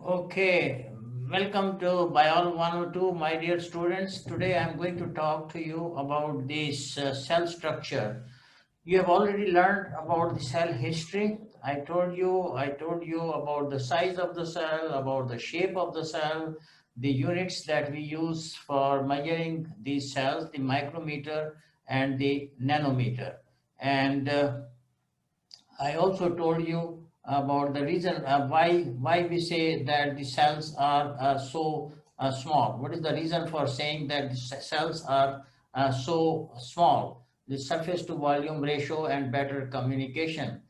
Okay, welcome to Biol 102, my dear students. Today I'm going to talk to you about this cell structure. You have already learned about the cell history. I told you about the size of the cell, about the shape of the cell, the units that we use for measuring these cells, the micrometer and the nanometer. And I also told you about the reason why we say that the cells are so small. What is the reason for saying that the cells are so small? The surface to volume ratio and better communication.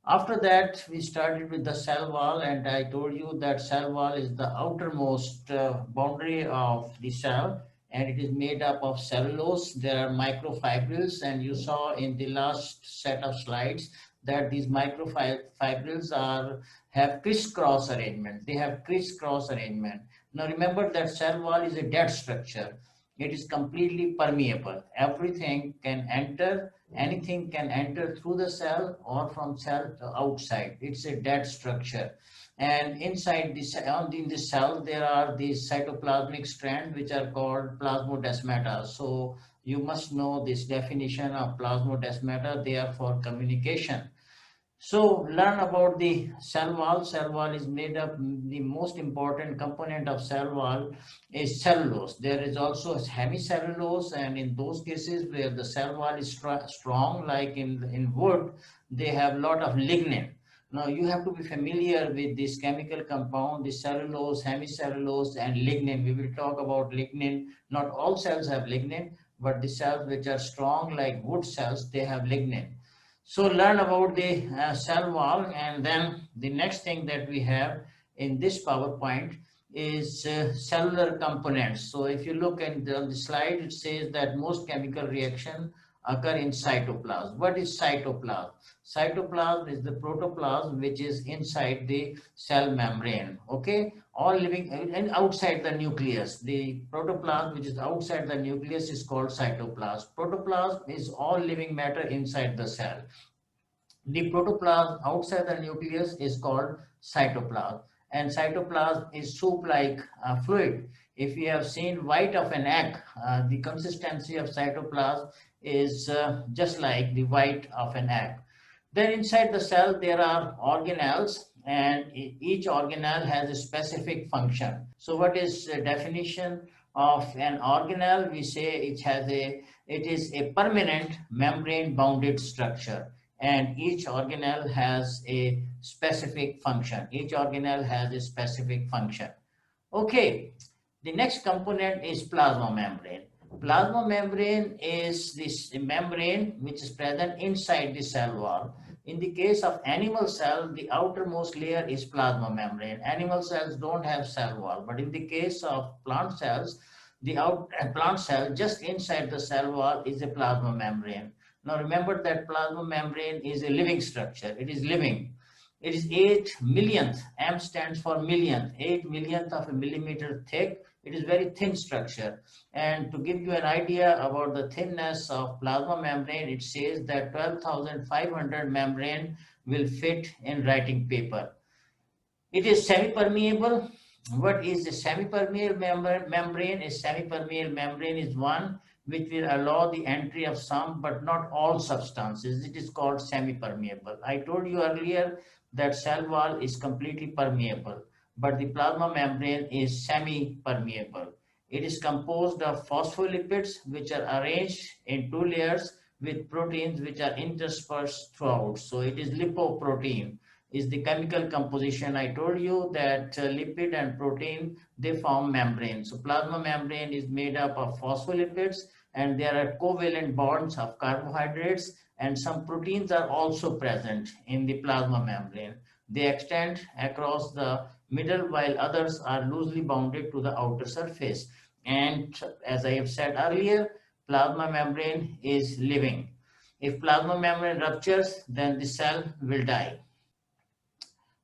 After that, we started with the cell wall, and I told you that cell wall is the outermost boundary of the cell, and it is made up of cellulose. There are microfibrils, and you saw in the last set of slides that these microfibrils are have crisscross arrangement. They have crisscross arrangement. Now remember that cell wall is a dead structure. It is completely permeable. Everything can enter, anything can enter through the cell or from cell to outside. It's a dead structure. And inside in the cell, there are these cytoplasmic strands which are called plasmodesmata. So you must know this definition of plasmodesmata. They are for communication. So learn about the cell wall. Cell wall is made up, the most important component of cell wall is cellulose. There is also hemicellulose, and in those cases where the cell wall is strong, like in wood, they have a lot of lignin. Now you have to be familiar with this chemical compound, the cellulose, hemicellulose, and lignin. We will talk about lignin. Not all cells have lignin, but the cells which are strong like wood cells, they have lignin. So learn about the cell wall, and then the next thing that we have in this PowerPoint is cellular components. So if you look at the slide, it says that most chemical reaction occur in cytoplasm. What is cytoplasm? Cytoplasm is the protoplasm which is inside the cell membrane. Okay, all living and outside the nucleus. The protoplasm which is outside the nucleus is called cytoplasm. Protoplasm is all living matter inside the cell. The protoplasm outside the nucleus is called cytoplasm, and cytoplasm is soup-like fluid. If you have seen white of an egg, the consistency of cytoplasm is just like the white of an egg. Then inside the cell there are organelles, and each organelle has a specific function. So what is the definition of an organelle? We say it is a permanent membrane bounded structure, and each organelle has a specific function. Each organelle has a specific function. Okay, the next component is plasma membrane. Plasma membrane is this membrane which is present inside the cell wall. In the case of animal cell, the outermost layer is plasma membrane. Animal cells don't have cell wall, but in the case of plant cells, plant cell just inside the cell wall is a plasma membrane. Now remember that plasma membrane is a living structure. It is living. It is 8 millionth, M stands for millionth, 8 millionth of a millimeter thick. It is very thin structure. And to give you an idea about the thinness of plasma membrane, it says that 12,500 membrane will fit in writing paper. It is semi-permeable. What is the semi-permeable membrane? A semi-permeable membrane is one which will allow the entry of some but not all substances. It is called semi-permeable. I told you earlier that cell wall is completely permeable, but the plasma membrane is semi-permeable. It is composed of phospholipids which are arranged in two layers with proteins which are interspersed throughout. So it is lipoprotein is the chemical composition. I told you that lipid and protein, they form membrane. So plasma membrane is made up of phospholipids, and there are covalent bonds of carbohydrates, and some proteins are also present in the plasma membrane. They extend across the middle while others are loosely bounded to the outer surface. And as I have said earlier, plasma membrane is living. If plasma membrane ruptures, then the cell will die.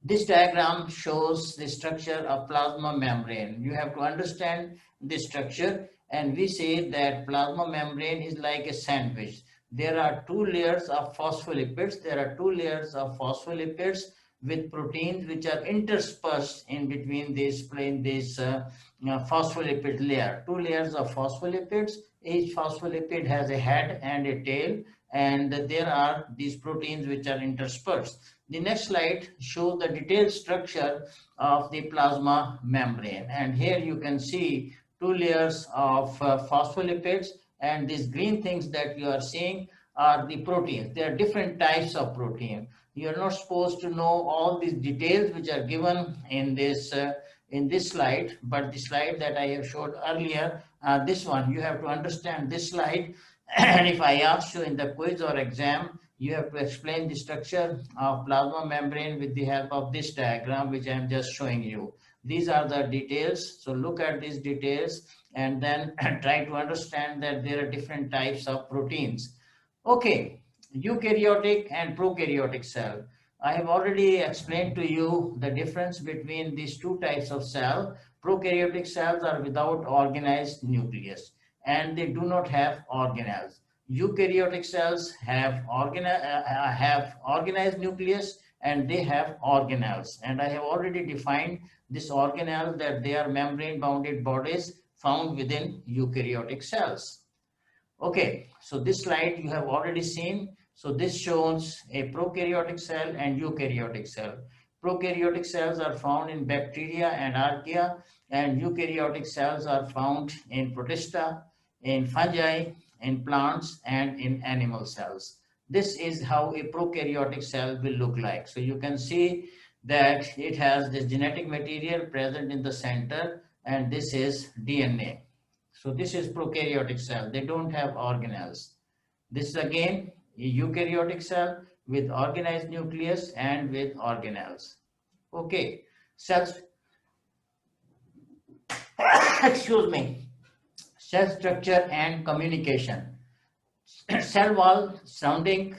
This diagram shows the structure of plasma membrane. You have to understand the structure, and we say that plasma membrane is like a sandwich. There are two layers of phospholipids. There are two layers of phospholipids with proteins which are interspersed in between this phospholipid layer. Two layers of phospholipids. Each phospholipid has a head and a tail, and there are these proteins which are interspersed. The next slide shows the detailed structure of the plasma membrane, and here you can see two layers of phospholipids, and these green things that you are seeing are the proteins. There are different types of protein. You are not supposed to know all these details which are given in this slide, but the slide that I have showed earlier, this one, you have to understand this slide. And if I ask you in the quiz or exam, you have to explain the structure of plasma membrane with the help of this diagram, which I am just showing you. These are the details. So look at these details and then try to understand that there are different types of proteins. Okay, eukaryotic and prokaryotic cell. I have already explained to you the difference between these two types of cell. Prokaryotic cells are without organized nucleus and they do not have organelles. Eukaryotic cells have organized nucleus and they have organelles. And I have already defined this organelle that they are membrane bounded bodies found within eukaryotic cells. Okay, so this slide you have already seen. So this shows a prokaryotic cell and eukaryotic cell. Prokaryotic cells are found in bacteria and archaea, and eukaryotic cells are found in protista, in fungi, in plants, and in animal cells. This is how a prokaryotic cell will look like. So you can see that it has this genetic material present in the center, and this is DNA. So this is prokaryotic cell. They don't have organelles. This is again a eukaryotic cell with organized nucleus and with organelles. Okay, cells, excuse me, cell structure and communication. Cell wall surrounding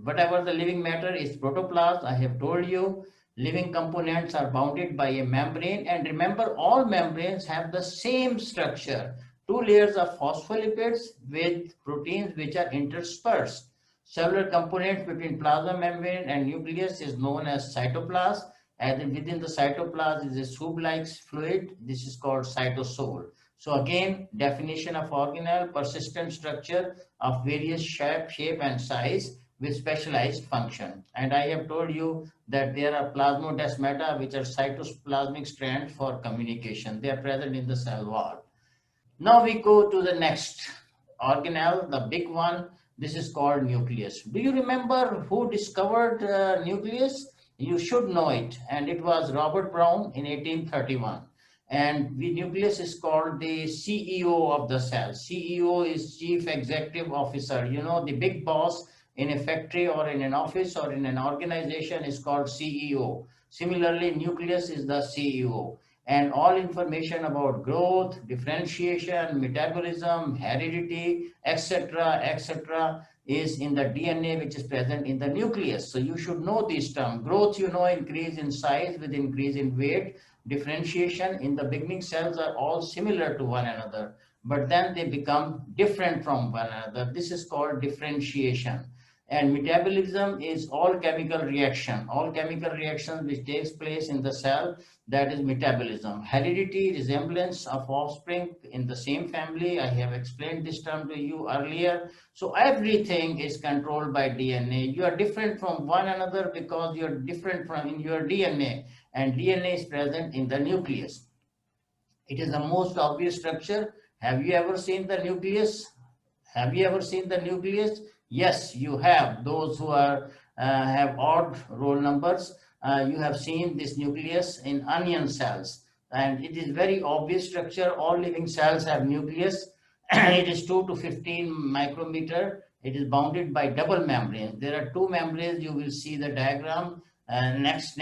whatever the living matter is protoplasm. I have told you living components are bounded by a membrane, and remember all membranes have the same structure. Two layers of phospholipids with proteins which are interspersed. Cellular components between plasma membrane and nucleus is known as cytoplasm, and within the cytoplasm is a soup-like fluid. This is called cytosol. So again, definition of organelle, persistent structure of various shape and size with specialized function. And I have told you that there are plasmodesmata, which are cytoplasmic strands for communication. They are present in the cell wall. Now we go to the next organelle, the big one. This is called nucleus. Do you remember who discovered nucleus? You should know it, and it was Robert Brown in 1831. And the nucleus is called the CEO of the cell. CEO is Chief Executive Officer. You know, the big boss in a factory or in an office or in an organization is called CEO. Similarly, nucleus is the CEO. And all information about growth, differentiation, metabolism, heredity, etc., is in the DNA, which is present in the nucleus. So you should know these terms. Growth, you know, increase in size with increase in weight. Differentiation, in the beginning cells are all similar to one another, but then they become different from one another. This is called differentiation. And metabolism is all chemical reactions which takes place in the cell, that is metabolism. Heredity, resemblance of offspring in the same family. I have explained this term to you earlier. So everything is controlled by DNA. You are different from one another because you are different from in your DNA, and DNA is present in the nucleus. It is the most obvious structure. Have you ever seen the nucleus? Have you ever seen the nucleus? Yes, you have. Those who are have odd roll numbers, you have seen this nucleus in onion cells, and it is very obvious structure. All living cells have nucleus. It is 2 to 15 micrometer. It is bounded by double membranes. There are two membranes. You will see the diagram next,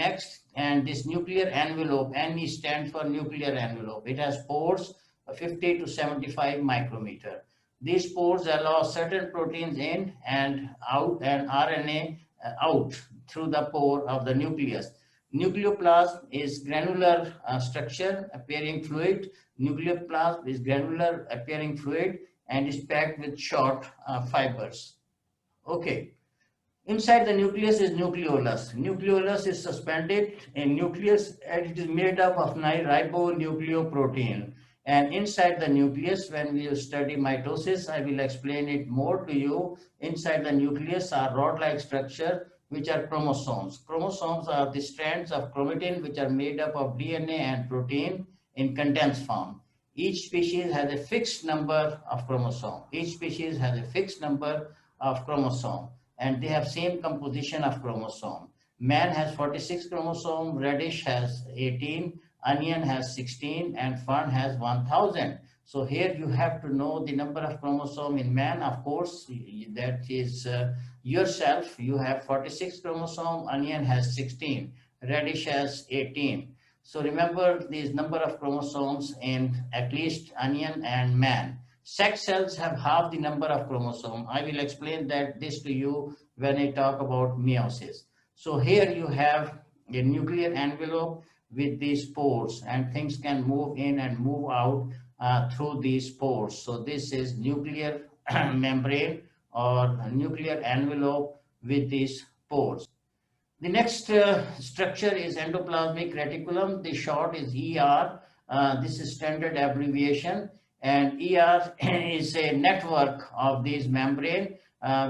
and this nuclear envelope. Ne stands for nuclear envelope. It has pores 50 to 75 micrometer. These pores allow certain proteins in and out and RNA out through the pore of the nucleus. Nucleoplasm is granular structure appearing fluid. Nucleoplasm is granular appearing fluid and is packed with short fibers. Okay. Inside the nucleus is nucleolus. Nucleolus is suspended in nucleus and it is made up of ribonucleoprotein. And inside the nucleus, when we study mitosis, I will explain it more to you. Inside the nucleus are rod-like structure, which are chromosomes. Chromosomes are the strands of chromatin which are made up of DNA and protein in condensed form. Each species has a fixed number of chromosomes. Each species has a fixed number of chromosomes and they have same composition of chromosome. Man has 46 chromosome, radish has 18, onion has 16, and fern has 1000. So here you have to know the number of chromosome in man. Of course, that is yourself. You have 46 chromosome, onion has 16, radish has 18. So remember these number of chromosomes in at least onion and man. Sex cells have half the number of chromosomes. I will explain this to you when I talk about meiosis. So here you have a nuclear envelope with these pores and things can move in and move out through these pores. So this is nuclear membrane or nuclear envelope with these pores. The next structure is endoplasmic reticulum. The short is ER. This is standard abbreviation. And ER is a network of these membrane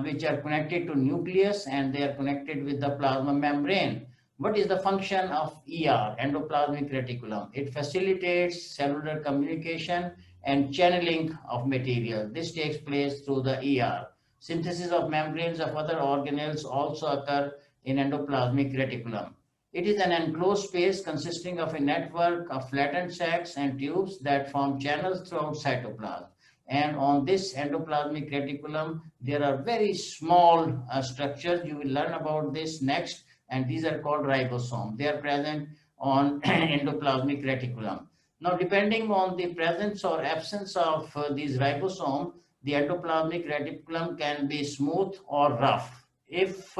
which are connected to nucleus and they are connected with the plasma membrane. What is the function of ER, endoplasmic reticulum? It facilitates cellular communication and channeling of material. This takes place through the ER. Synthesis of membranes of other organelles also occur in endoplasmic reticulum. It is an enclosed space consisting of a network of flattened sacs and tubes that form channels throughout cytoplasm. And on this endoplasmic reticulum, there are very small structures. You will learn about this next, and these are called ribosomes. They are present on endoplasmic reticulum. Now, depending on the presence or absence of these ribosomes, the endoplasmic reticulum can be smooth or rough. If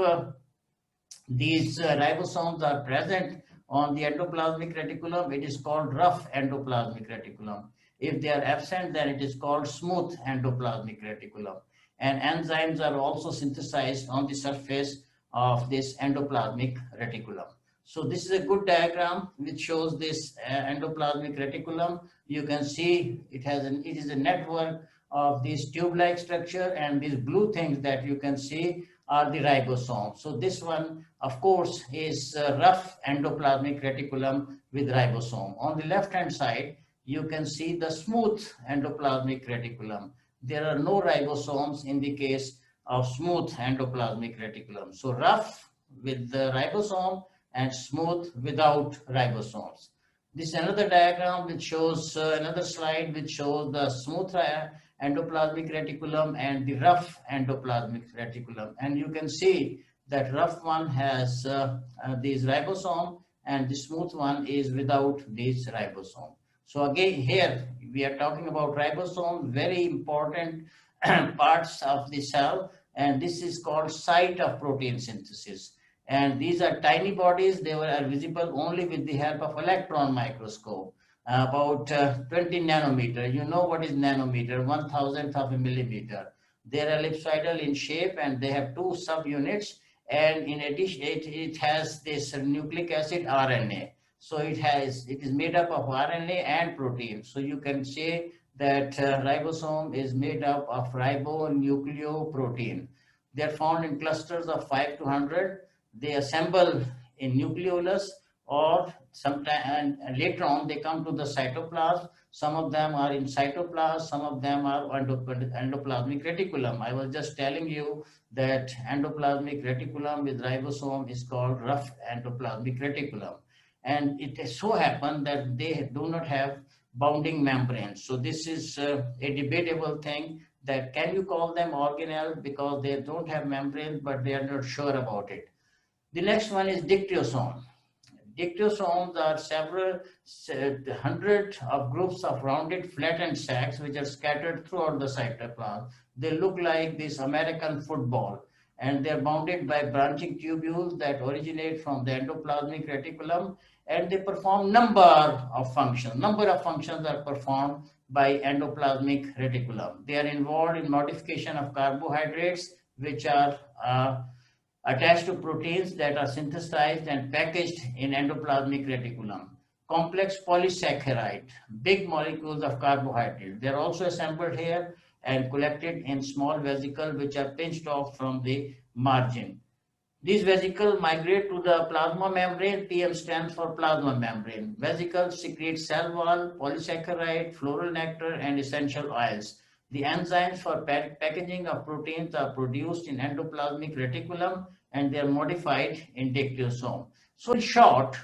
these ribosomes are present on the endoplasmic reticulum, it is called rough endoplasmic reticulum. If they are absent, then it is called smooth endoplasmic reticulum. And enzymes are also synthesized on the surface of this endoplasmic reticulum. So this is a good diagram which shows this endoplasmic reticulum. You can see it is a network of this tube-like structure, and these blue things that you can see are the ribosomes. So this one, of course, is rough endoplasmic reticulum with ribosome. On the left-hand side, you can see the smooth endoplasmic reticulum. There are no ribosomes in the case of smooth endoplasmic reticulum. So rough with the ribosome and smooth without ribosomes. This is another diagram which shows another slide which shows the smooth endoplasmic reticulum and the rough endoplasmic reticulum. And you can see that rough one has these ribosome and the smooth one is without these ribosome. So again, here we are talking about ribosome, very important parts of the cell, and this is called site of protein synthesis. And these are tiny bodies. They are visible only with the help of electron microscope, about 20 nanometer. You know what is nanometer, 1,000th of a millimeter. They're ellipsoidal in shape and they have two subunits. And in addition, it has this nucleic acid RNA. So it is made up of RNA and protein. So you can say that ribosome is made up of ribonucleoprotein. They're found in clusters of 5 to 100. They assemble in nucleolus or sometime and later on they come to the cytoplasm. Some of them are in cytoplasm, some of them are endoplasmic reticulum. I was just telling you that endoplasmic reticulum with ribosome is called rough endoplasmic reticulum. And it so happens that they do not have bounding membranes. So this is a debatable thing, that can you call them organelle because they don't have membrane, but they are not sure about it. The next one is dictyosome. Dictyosomes are several hundred of groups of rounded flattened sacs which are scattered throughout the cytoplasm. They look like this American football, and they're bounded by branching tubules that originate from the endoplasmic reticulum, and they perform number of functions. Number of functions are performed by endoplasmic reticulum. They are involved in modification of carbohydrates, which are attached to proteins that are synthesized and packaged in endoplasmic reticulum. Complex polysaccharide, big molecules of carbohydrate. They are also assembled here and collected in small vesicles which are pinched off from the margin. These vesicles migrate to the plasma membrane. PM stands for plasma membrane. Vesicles secrete cell wall, polysaccharide, floral nectar, and essential oils. The enzymes for packaging of proteins are produced in endoplasmic reticulum and they are modified in dictyosome. So in short,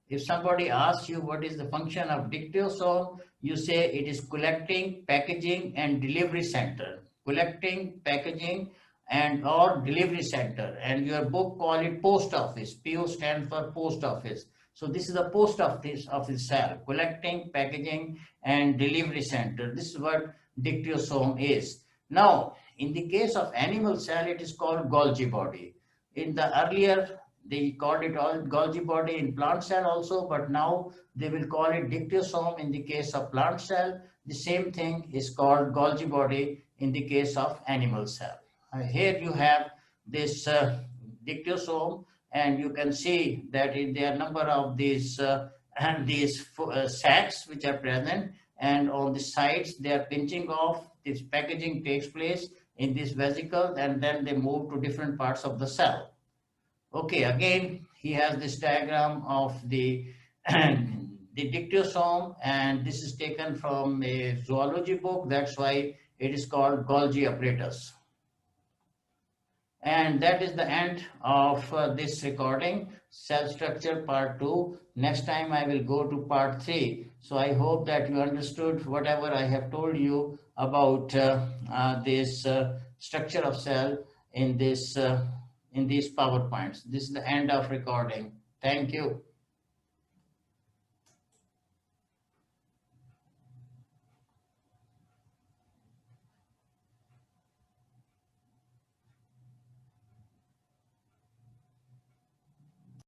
if somebody asks you what is the function of dictyosome, you say it is collecting, packaging, and delivery center. Collecting, packaging, and or delivery center. And your book call it post office. PO stands for post office. So this is the post office cell, collecting, packaging, and delivery center. This is what dictyosome is. Now, in the case of animal cell, it is called Golgi body. In the earlier they called it all Golgi body in plant cell also, but now they will call it dictyosome in the case of plant cell. The same thing is called Golgi body in the case of animal cell. Here you have this dictyosome, and you can see that there are number of these sacs which are present, and on the sides they are pinching off. This packaging takes place in this vesicle, and then they move to different parts of the cell. Okay, again, he has this diagram of the the dictyosome, and this is taken from a zoology book. That's why it is called Golgi apparatus. And that is the end of this recording, cell structure part 2. Next time I will go to part 3. So I hope that you understood whatever I have told you about this structure of cell in these PowerPoints. This is the end of recording. Thank you.